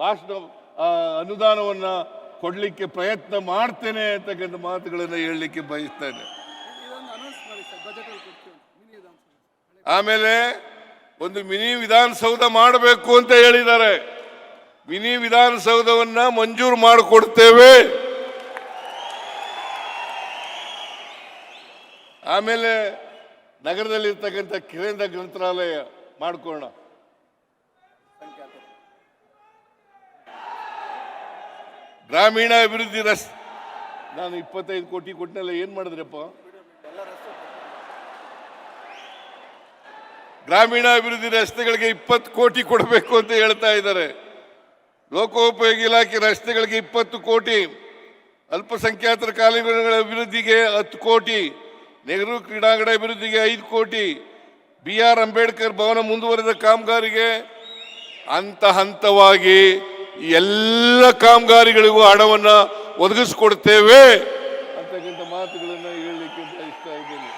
ಭಾಷಣ ಅನುದಾನವನ್ನ ಕೊಡ್ಲಿಕ್ಕೆ ಪ್ರಯತ್ನ ಮಾಡ್ತೇನೆ ಅಂತಕ್ಕಂಥ ಮಾತುಗಳನ್ನು ಹೇಳಲಿಕ್ಕೆ ಬಯಸ್ತೇನೆ. ಆಮೇಲೆ ಒಂದು ಮಿನಿ ವಿಧಾನಸೌಧ ಮಾಡಬೇಕು ಅಂತ ಹೇಳಿದ್ದಾರೆ. ಮಿನಿ ವಿಧಾನಸೌಧವನ್ನ ಮಂಜೂರು ಮಾಡಿಕೊಡ್ತೇವೆ. ಆಮೇಲೆ ನಗರದಲ್ಲಿರ್ತಕ್ಕಂಥ ಕೇಂದ್ರ ಗ್ರಂಥಾಲಯ ಮಾಡ್ಕೊಳ್ಳೋಣ. ಗ್ರಾಮೀಣ ಅಭಿವೃದ್ಧಿ ರಸ್ತೆ ನಾನು 25 ಕೋಟಿ ಕೊಟ್ಟನೆಲ್ಲ ಏನ್ ಮಾಡಿದ್ರಪ್ಪ? ಗ್ರಾಮೀಣ ಅಭಿವೃದ್ಧಿ ರಸ್ತೆಗಳಿಗೆ 20 ಕೋಟಿ ಕೊಡಬೇಕು ಅಂತ ಹೇಳ್ತಾ ಇದ್ದಾರೆ. ಲೋಕೋಪಯೋಗಿ ಇಲಾಖೆ ರಸ್ತೆಗಳಿಗೆ 20 ಕೋಟಿ, ಅಲ್ಪಸಂಖ್ಯಾತರ ಕಾಲೇಜುಗಳ ಅಭಿವೃದ್ಧಿಗೆ 10 ಕೋಟಿ, ನೆಹರು ಕ್ರೀಡಾಂಗಣ ಅಭಿವೃದ್ಧಿಗೆ 5 ಕೋಟಿ, BR ಅಂಬೇಡ್ಕರ್ ಭವನ ಮುಂದುವರೆದ ಕಾಮಗಾರಿಗೆ ಹಂತ ಹಂತವಾಗಿ ಎಲ್ಲ ಕಾಮಗಾರಿಗಳಿಗೂ ಹಣವನ್ನು ಒದಗಿಸ್ಕೊಡ್ತೇವೆ ಅಂತಕ್ಕಂಥ ಮಾತುಗಳನ್ನು ಹೇಳಲಿಕ್ಕೆ ಬಯಸ್ತಾ ಇದ್ದೇನೆ.